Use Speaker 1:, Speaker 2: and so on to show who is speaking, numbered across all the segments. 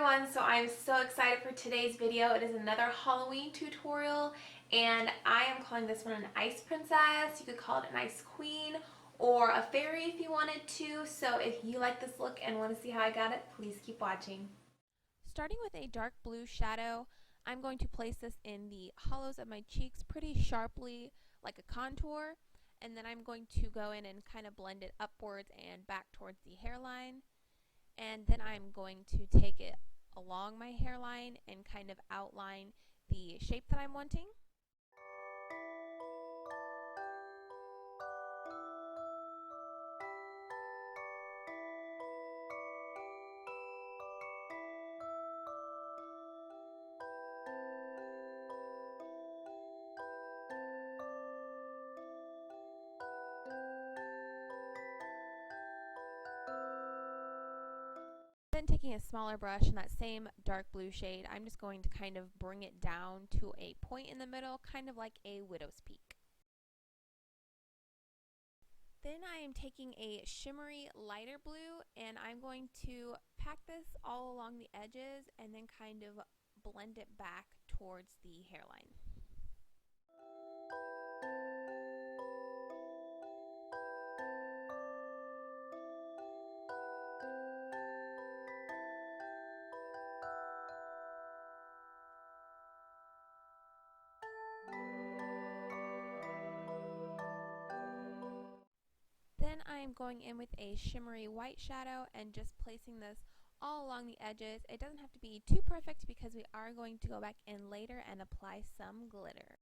Speaker 1: everyone, so I'm so excited for today's video. It is another Halloween tutorial and I am calling this one an ice princess. You could call it an ice queen or a fairy if you wanted to. So if you like this look and want to see how I got it, please keep watching. Starting with a dark blue shadow, I'm going to place this in the hollows of my cheeks pretty sharply like a contour, and then I'm going to go in and kind of blend it upwards and back towards the hairline. And then I'm going to take it along my hairline and kind of outline the shape that I'm wanting. Then taking a smaller brush in that same dark blue shade, I'm just going to kind of bring it down to a point in the middle, kind of like a widow's peak. Then I am taking a shimmery lighter blue and I'm going to pack this all along the edges and then kind of blend it back towards the hairline. Then I am going in with a shimmery white shadow and just placing this all along the edges. It doesn't have to be too perfect because we are going to go back in later and apply some glitter.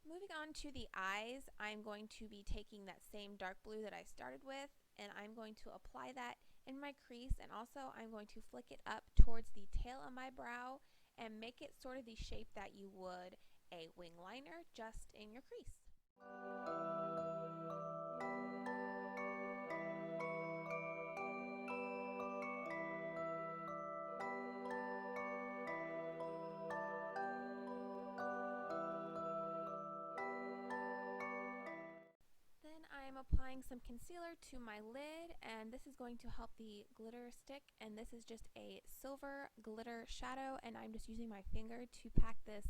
Speaker 1: Moving on to the eyes, I'm going to be taking that same dark blue that I started with and I'm going to apply that in my crease, and also I'm going to flick it up towards the tail of my brow and make it sort of the shape that you would a wing liner, just in your crease. Then I am applying some concealer to my lid, and this is going to help the glitter stick, and this is just a silver glitter shadow, and I'm just using my finger to pack this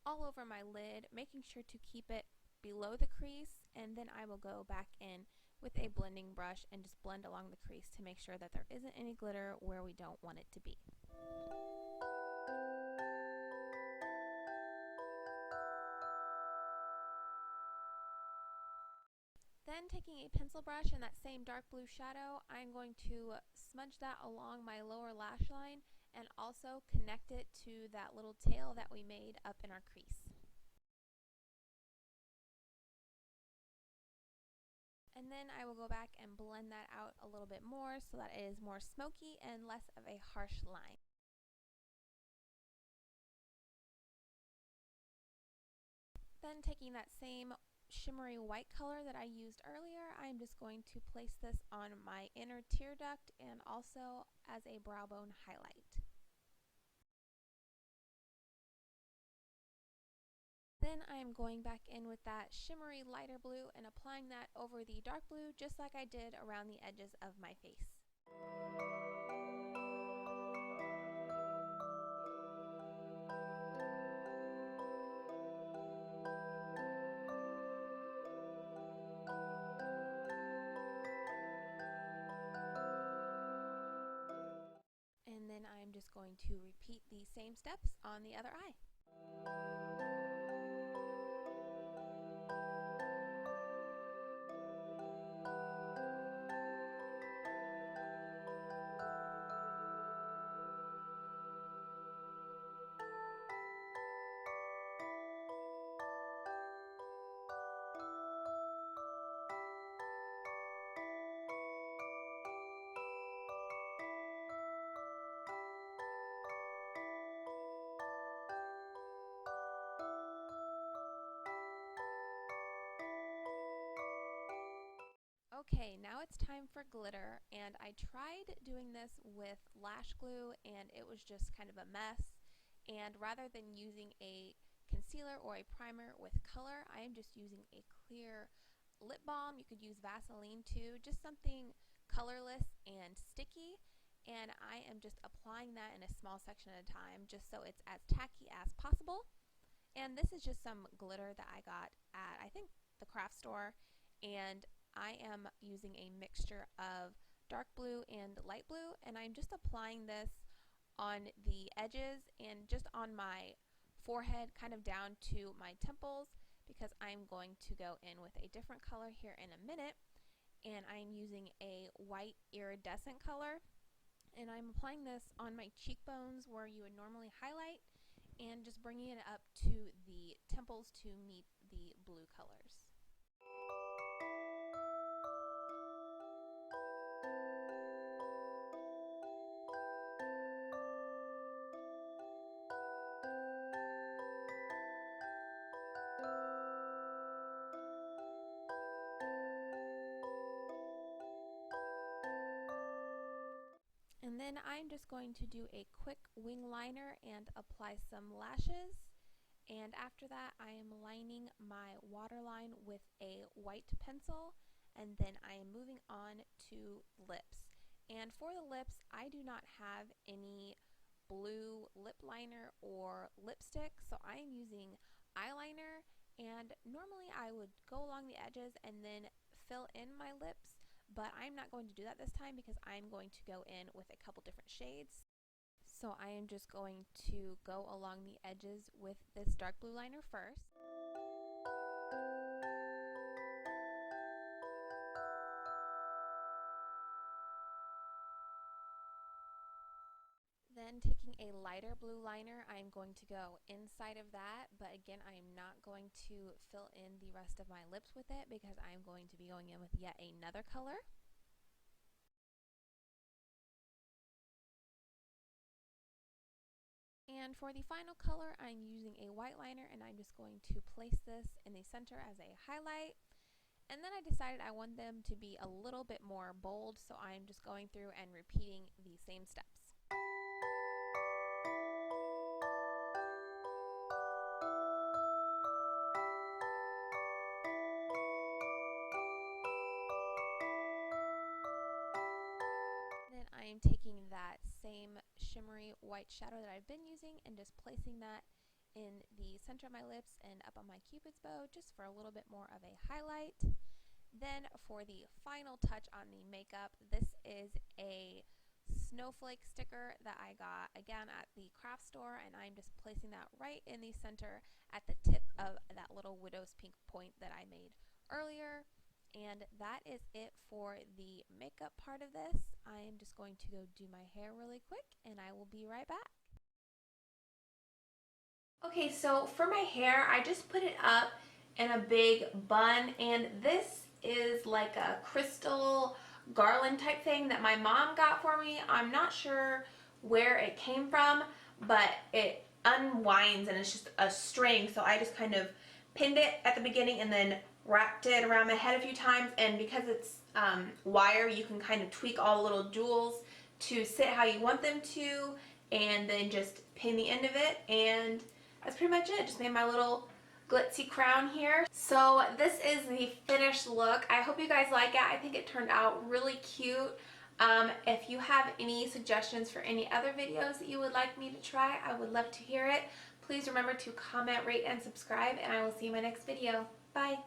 Speaker 1: all over my lid, making sure to keep it below the crease, and then I will go back in with a blending brush and just blend along the crease to make sure that there isn't any glitter where we don't want it to be. Then taking a pencil brush and that same dark blue shadow, I'm going to smudge that along my lower lash line and also connect it to that little tail that we made up in our crease. And then I will go back and blend that out a little bit more so that it is more smoky and less of a harsh line. Then taking that same shimmery white color that I used earlier, I'm just going to place this on my inner tear duct and also as a brow bone highlight. Then I am going back in with that shimmery lighter blue and applying that over the dark blue just like I did around the edges of my face. And then I'm just going to repeat the same steps on the other eye. Okay, now it's time for glitter, and I tried doing this with lash glue and it was just kind of a mess, and rather than using a concealer or a primer with color, I am just using a clear lip balm. You could use Vaseline too, just something colorless and sticky. And I am just applying that in a small section at a time, just so it's as tacky as possible. And this is just some glitter that I got at, I think, the craft store. And I am using a mixture of dark blue and light blue, and I'm just applying this on the edges and just on my forehead, kind of down to my temples, because I'm going to go in with a different color here in a minute. And I'm using a white iridescent color, and I'm applying this on my cheekbones where you would normally highlight, and just bringing it up to the temples to meet the blue colors. And then I'm just going to do a quick wing liner and apply some lashes. And after that, I am lining my waterline with a white pencil, and then I am moving on to lips. And for the lips, I do not have any blue lip liner or lipstick, so I am using eyeliner. And normally I would go along the edges and then fill in my lips, but I'm not going to do that this time because I'm going to go in with a couple different shades. So I am just going to go along the edges with this dark blue liner first. Then taking a lighter blue liner, I'm going to go inside of that, but again, I am not going to fill in the rest of my lips with it because I'm going to be going in with yet another color. And for the final color, I'm using a white liner, and I'm just going to place this in the center as a highlight. And then I decided I want them to be a little bit more bold, so I'm just going through and repeating the same steps. Then I am taking that same shimmery white shadow that I've been using and just placing that in the center of my lips and up on my cupid's bow, just for a little bit more of a highlight. Then for the final touch on the makeup, this is a snowflake sticker that I got again at the craft store, and I'm just placing that right in the center at the tip of that little widow's peak point that I made earlier. And that is it for the makeup part of this. I am just going to go do my hair really quick, and I will be right back. Okay, so for my hair, I just put it up in a big bun, and this is like a crystal garland type thing that my mom got for me. I'm not sure where it came from, but it unwinds and it's just a string, so I just kind of pinned it at the beginning and then wrapped it around my head a few times. And because it's wire, you can kind of tweak all the little jewels to sit how you want them to, and then just pin the end of it, and that's pretty much it. Just made my little glitzy crown here. So this is the finished look. I hope you guys like it. I think it turned out really cute. If you have any suggestions for any other videos that you would like me to try, I would love to hear it. Please remember to comment, rate, and subscribe, and I will see you in my next video. Bye!